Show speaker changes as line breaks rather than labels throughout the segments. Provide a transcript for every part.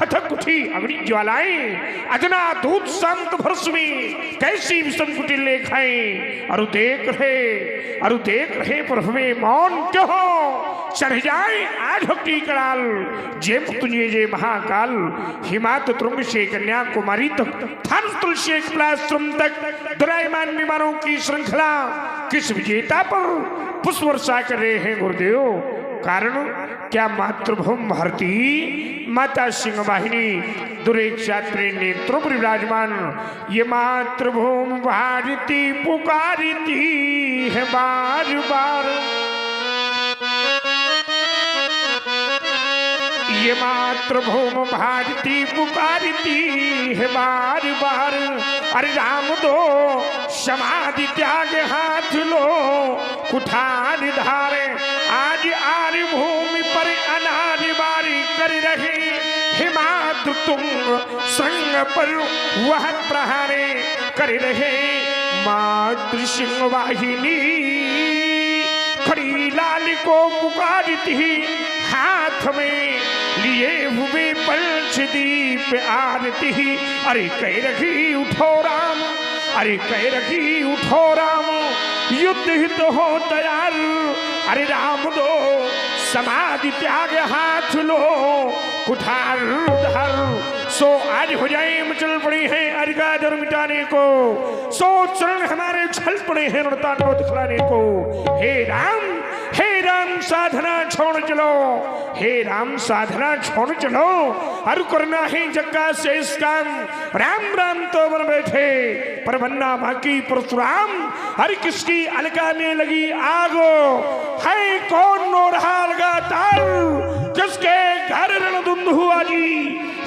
कथक उठी अग्नि ज्वालाएं, अजना दूध शांत भरस में कैसी विषम कुटिल लेखाएं। अरु देख रहे पर हमें मौन क्यों, चढ़ जाए आज भक्ति कराल। जे तुझे जे महाकाल, हिमात तुरंग से कन्याकुमारी तक, थान तुलसी कपिलाश्रम तक, दोरायमान विमानों की श्रृंखला किस विजेता पर पुष्प वर्षा कर रहे हैं गुरुदेव। कारण क्या मातृभूम भारती माता सिंह वाहिनी दुरेक्षात्री नेत्रों पर विराजमान, ये मातृभूम भारती पुकारती है बार बार, ये मातृभूम भारती पुकारती है बार बार। अरे राम दो समाधि त्याग हाथ लो, कुठार धारे आज आर्य भूमि पर अनार बारी कर रहे, हिमाद्र तुम संग पर वह प्रहारे कर रहे। मातृ सिंह वाहिनी खड़ी लाल को पुकारती, हाथ में लिए हुए पंच दीप आरती। अरे कह रही उठो राम, अरे कह रही उठो राम, युद्ध हित हो तैयार। अरे राम दो समाधि त्याग हाथ लो, कुठार धर। सो आज हो जाए मचल पड़ी है अर्घा जर मिटाने को, सो चरण हमारे छल पड़े हैं रणतांडव दिखलाने को। हे राम साधना छोड़ चलो, हे राम साधना छोड़ चलो। हर करना है जग्गा से इस काम, राम राम तो बन बैठे पर बनना बाकी परशुराम। हर किसकी अलका में लगी आगो, है कौन नो रहा लगातार, किसके घर रणधुंध हुआ जी,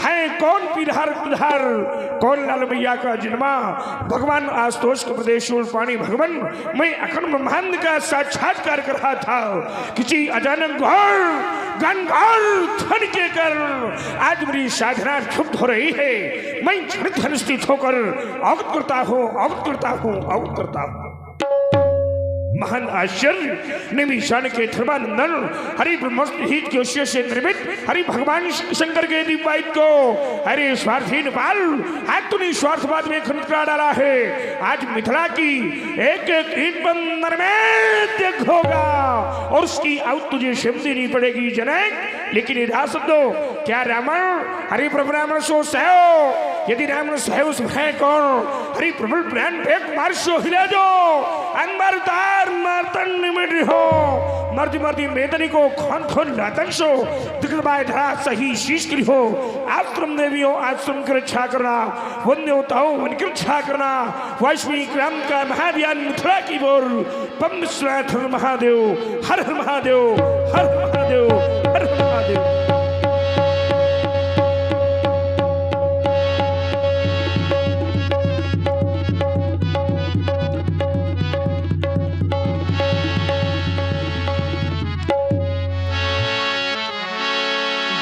है कौन पिधार पिधार, कौन लाल भैया का जन्मा। भगवान आशुतोष के प्रदेश पानी भगवान, मैं अखंड ब्रह्मांड का साक्षात्कार कर रहा था। किसी अचानक धन के कर आज मेरी साधना क्षुब्ध हो रही है। मैं क्षणिक स्थित होकर अवगत करता हूँ। महान आश्चर्य निमिषान के धर्मानंदन हरि ब्रह्महित के उद्देश्य से निर्मित हरि भगवान शंकर के दिव्यायुध को हरि स्वार्थी नेपाल आज तूने स्वार्थवाद में खंड करा डाला है। आज मिथिला की एक एक ईंट बंदर में होगा और उसकी आउट तुझे शब्द नहीं पड़ेगी जनक। लेकिन इधर शब्दों क्या रावण हरि प्रभु रावण सो सहयो, यदि रावण सहयो है कौन, हरि प्रबल प्राण फेंक मार सो हिले जो अंबर तार मारतन निमिट हो, मर्दी मेदनी को खन लातन सो दिग्बाय धरा सही शीश की हो। आश्रम देवियों आश्रम की रक्षा करना, वन देवताओं वन की रक्षा करना। वैश्वी ग्राम का महाभियान मिथिला की बोल पम विश्वनाथ महादेव, हर हर महादेव, हर महादेव, हर महादेव।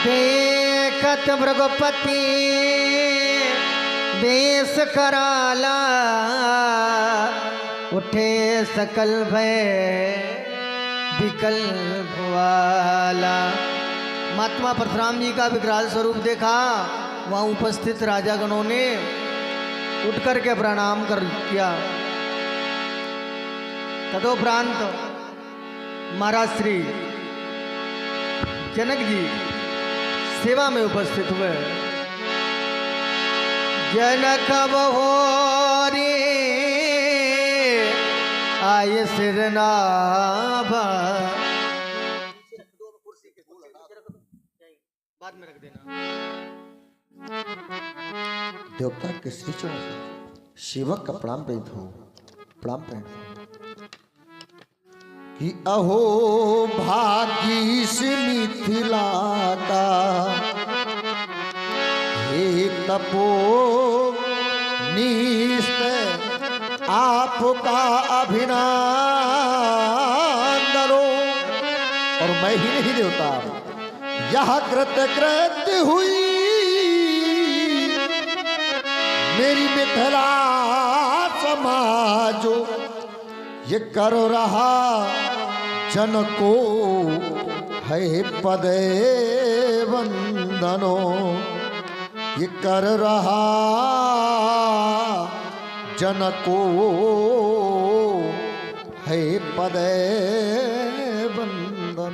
देखत भृगुपति बेस कराला, उठे सकल भय विकल भुआला। महात्मा परशुराम जी का विकराल स्वरूप देखा, वहाँ उपस्थित राजागणों ने उठ करके प्रणाम कर किया। तदोपरांत महाराज श्री जनक जी सेवा में उपस्थित हुए। जनक बहोरी आय सिरनाभा, बाद में रख देना।
देवता के श्री चरण सेवक का प्रणाम प्रेरित हो, प्रणाम प्रेरित कि अहो भाग्यश मिथिला का हे तपो निष्ठ आपका अभिनंदन। और मैं ही नहीं देवता, यह कृत्य हुई मेरी मिथिला समाजो, ये करो रहा जन को है पदे वंदनो। ये कर रहा जनको है पदे बंदन।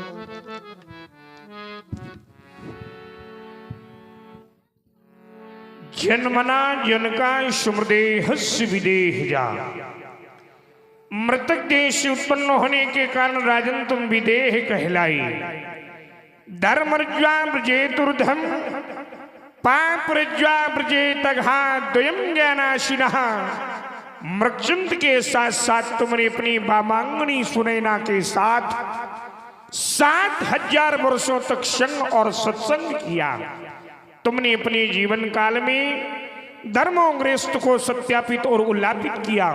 जन्मना जनका सुमृदेह विदेह जा। मृतक देह से उत्पन्न होने के कारण राजन तुम विदेह कहलाई। धर्मर्ज्वा ब्रजेतुर्धम पापरज्वा ब्रजेतघा द्वयं ज्ञानाशिनः। मृक्षुंत के साथ साथ तुमने अपनी वामांगनी सुनैना के साथ 7000 वर्षों तक संग और सत्संग किया। तुमने अपने जीवन काल में धर्मों गृहस्थ को सत्यापित और उल्लापित किया।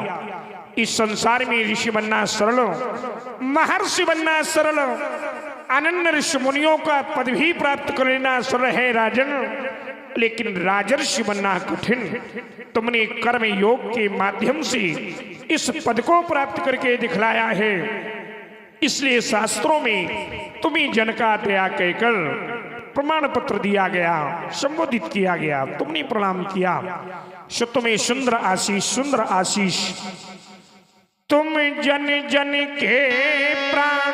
इस संसार में ऋषि बनना सरल, महर्षि बनना सरल, अनन्य ऋषि मुनियों का पद भी प्राप्त कर लेना सरल है राजन, लेकिन राजर्षि बनना कठिन। तुमने कर्म योग के माध्यम से इस पद को प्राप्त करके दिखलाया है। इसलिए शास्त्रों में तुम्हें जनका दया कहकर प्रमाण पत्र दिया गया, संबोधित किया गया। तुमने प्रणाम किया। तुम्हें सुंदर आशीष, सुंदर आशीष। तुम जन जन के प्राण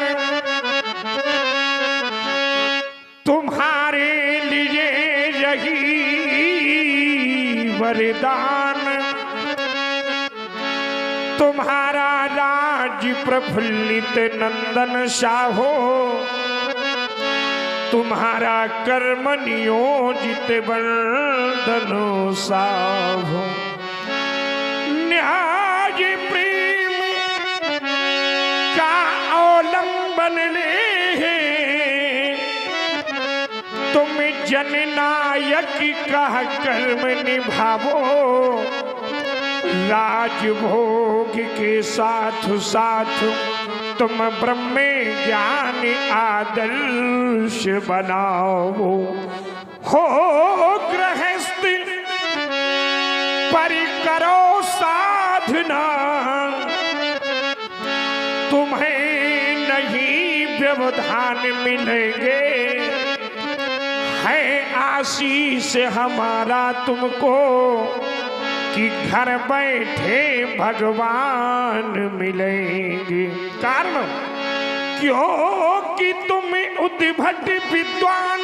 तुम्हारे लिए रही वरदान। तुम्हारा राज प्रफुल्लित नंदन शाहो, तुम्हारा कर्म नियोजित बंदनो साहो। न्याय प्रेम का अवलंबन ले तुम जननायक का कर्म निभावो। राजभोग के साथ साथ तुम ब्रह्म ज्ञान आदर्श बनाओ। हो गृहस्थ पर करो साधना, तुम्हें नहीं व्यवधान मिलेंगे। है आशीष हमारा तुमको कि घर बैठे भगवान मिलेंगे। कारण क्योंकि तुम उद्भट विद्वान,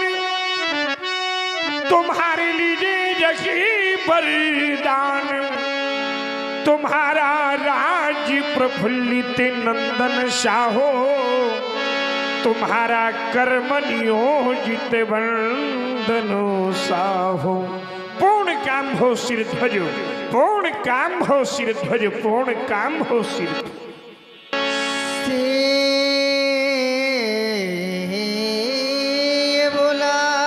तुम्हारे लिए यही वरदान। तुम्हारा राज प्रफुल्लित नंदन शाहो, तुम्हारा कर्म नियोजित वंदनो साहो। पूर्ण काम हो सिर ध्वज, पूर्ण काम हो सिर ध्वज, पूर्ण काम हो सिर ध्वज।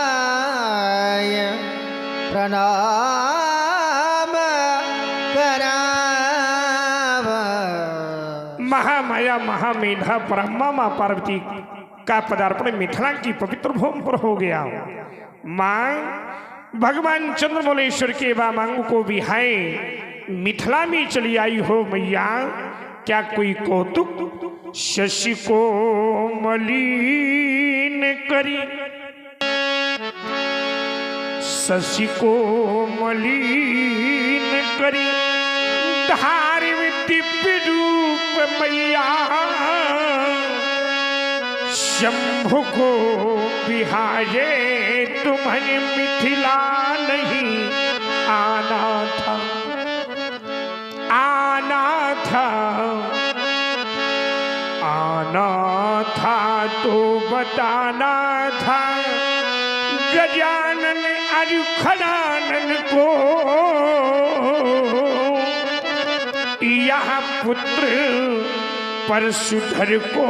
बुलाय प्रणाम कराव।
महामाया महामेधा ब्रह्मा माँ पार्वती का पदार्पण मिथिला की पवित्र भूमि पर हो गया। माँ भगवान चंद्रमौलेश्वर के वामांग को बिहाए मिथिला में चली आई हो मैया। क्या कोई कौतुक शशि को मलिन करी, शशि को मलिन करी धार्मिक दिव्य रूप मैया। शंभु को बिहारे तुम्हें मिथिला नहीं आना था, आना था, आना था तो बताना था। गजानन अरुखड़ानन को यह पुत्र परशुधर को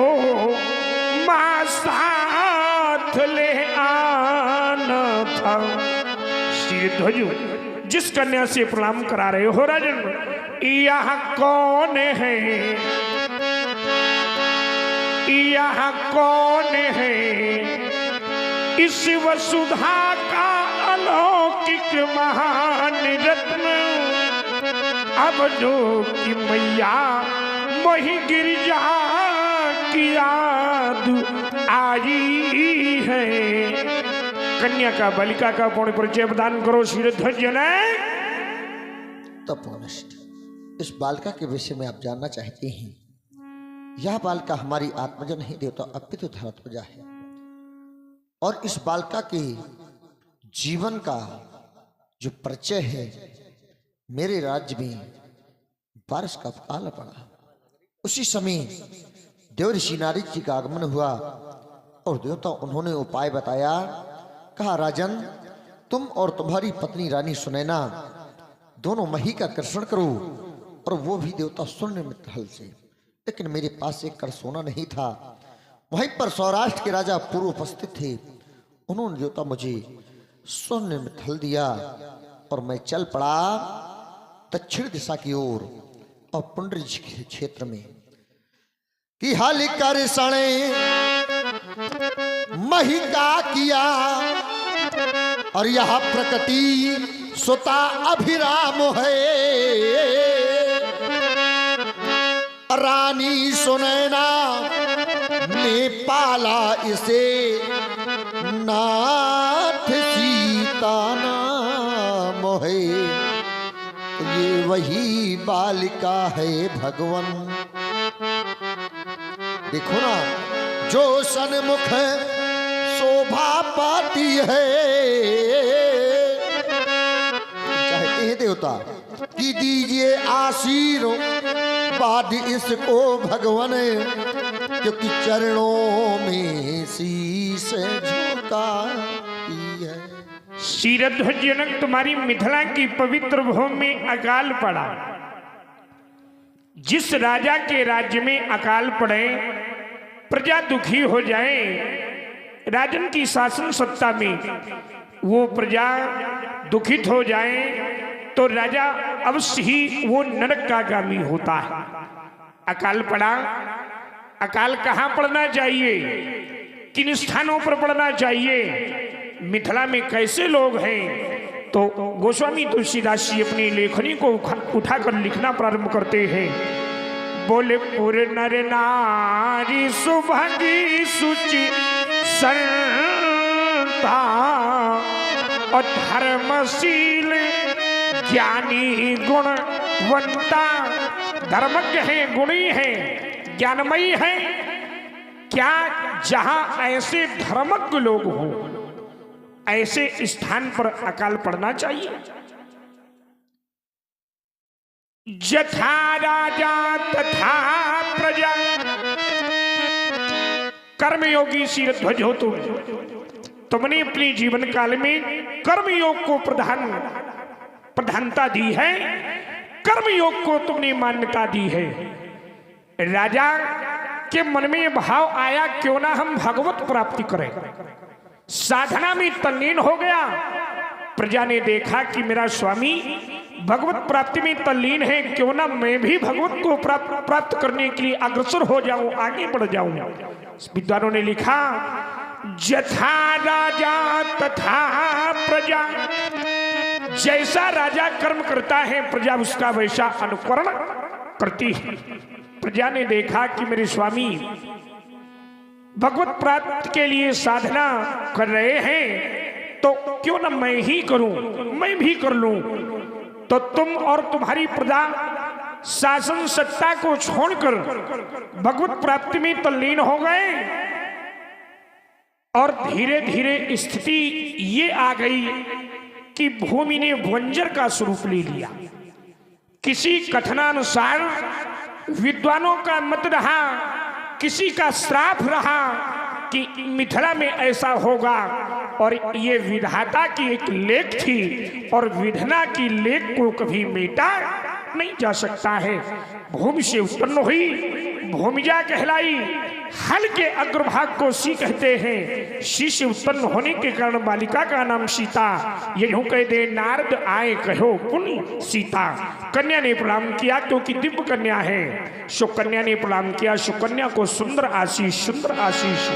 मां साथ ले आना था। श्री ध्वजु जिस कन्या से प्रणाम करा रहे हो राजन, यह कौन है, यह कौन है? इस वसुधा का अलौकिक महान रत्न। अब जो कि मैया मोहि गिरिजा की याद आई है। कन्या का बालिका का पूर्ण परिचय प्रदान करो शीरध्वज जनक।
तपोनिष्ठ, इस बालिका के विषय में आप जानना चाहते हैं। यह बालिका हमारी आत्मजा नहीं देवता अपितु धरत्वजा है, और इस बालिका के जीवन का जो परिचय है, मेरे राज्य में बारिश का अकाल पड़ा। उसी समय देव ऋषि नारद जी का आगमन हुआ और देवता उन्होंने उपाय बताया। कहा, राजन, तुम और तुम्हारी पत्नी रानी सुनैना दोनों मही का कर्षण करो, और वो भी देवता स्वर्ण मित्रहल से। लेकिन मेरे पास एक कर सोना नहीं था। वहीं पर सौराष्ट्र के राजा पूर्व उपस्थित थे। उन्होंने देवता मुझे स्वर्ण मित्रहल दिया और मैं चल पड़ा दक्षिण दिशा की ओर और पुंडरी के क्षेत्र में कि हाल कर सणे मही का किया, और यह प्रकृति सुता अभिराम है। रानी सुनैना ने पाला इसे, नाथ सीता नाम है। तो ये वही बालिका है भगवन। देखो ना, जो सन्मुख शोभा पाती है। चाहते हैं देवता कि दीजिए आशीर्वाद इसको भगवान, क्योंकि चरणों में शीश झुकाती है।
शीरध्वज जनक, तुम्हारी मिथिला की पवित्र भूमि में अकाल पड़ा। जिस राजा के राज्य में अकाल पड़े, प्रजा दुखी हो जाए, राजन की शासन सत्ता में वो प्रजा दुखित हो जाए, तो राजा अवश्य ही वो नरक का गामी होता है। अकाल पड़ा। अकाल कहाँ पड़ना चाहिए, किन स्थानों पर पड़ना चाहिए, मिथिला में कैसे लोग हैं? तो गोस्वामी तुलसीदास जी अपनी लेखनी को उठाकर लिखना प्रारंभ करते हैं। बोले, पुर नर नारी सुभगी सुचि संता, और धर्मशील ज्ञानी गुणवंता। धर्मज्ञ है, गुणी है, ज्ञानमयी है। क्या जहां ऐसे धर्मज्ञ लोग हो, ऐसे स्थान पर अकाल पड़ना चाहिए? यथा राजा तथा प्रजा। कर्मयोगी शीरध्वज हो तुमने अपने जीवन काल में कर्मयोग को प्रधानता दी है, कर्मयोग को तुमने मान्यता दी है। राजा के मन में भाव आया, क्यों ना हम भगवत प्राप्ति करें। साधना में तल्लीन हो गया। प्रजा ने देखा कि मेरा स्वामी भगवत प्राप्ति में तल्लीन है, क्यों ना मैं भी भगवत को प्राप्त करने के लिए अग्रसर हो जाऊं, आगे बढ़ जाऊं। विद्वानों ने लिखा, यथा राजा तथा प्रजा। जैसा राजा कर्म करता है, प्रजा उसका वैसा अनुकरण करती है। प्रजा ने देखा कि मेरे स्वामी भगवत प्राप्ति के लिए साधना कर रहे हैं, तो क्यों न मैं ही करूं, मैं भी कर लूं। तो तुम और तुम्हारी प्रजा शासन सत्ता को छोड़कर भगवत प्राप्ति में तल्लीन हो गए, और धीरे धीरे स्थिति ये आ गई कि भूमि ने बंजर का स्वरूप ले लिया। किसी कथनानुसार विद्वानों का मत रहा, किसी का श्राप रहा कि मिथिला में ऐसा होगा, और ये विधाता की एक लेख थी, और विधना की लेख को कभी मेटा नहीं जा सकता है। भूमि से उत्पन्न हुई, भूमिजा कहलाई। हल के अग्रभाग को सी कहते हैं। सी से उत्पन्न होने के कारण बालिका का नाम सीता। ये यूं कह दे, नारद आए कहो पुण्य सीता। कन्या ने प्रणाम किया क्योंकि दिव्य कन्या है। सो कन्या ने प्रणाम किया, सो कन्या को सुंदर आशीष, सुंदर आशीष।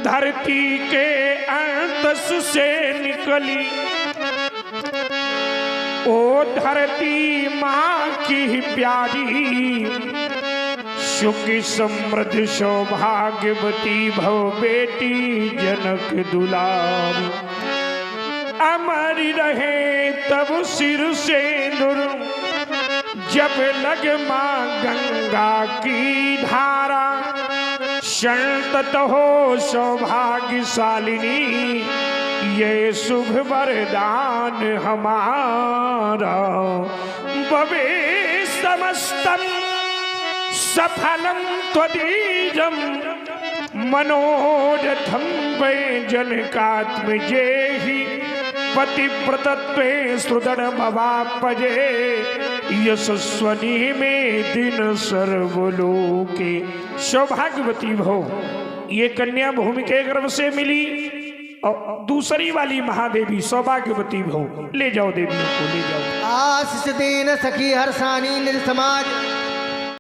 धरती के अंतस से निकली ओ धरती माँ की प्यारी, सुखी समृद्ध सौभाग्यवती भव बेटी जनक दुलारी। अमर रहे तब सिर से नूर जब लग मां गंगा की धारा। संतत हो सौभाग्यशालिनी ये शुभ वरदान हमारा। भवे समस्तम सफलम त्वदीयम मनोरथम वै जनकात्मजेहि। पतिव्रतत्वे सुदृढ़ भवापजे यशस्वनी में दिन सर्वलोके। सौभाग्यवती भव ये कन्या भूमि के गर्भ से मिली और दूसरी वाली महादेवी सौभाग्यवती भव। ले जाओ देवियों को ले जाओ।
आशीष देन सखी हर्षानी निर समाज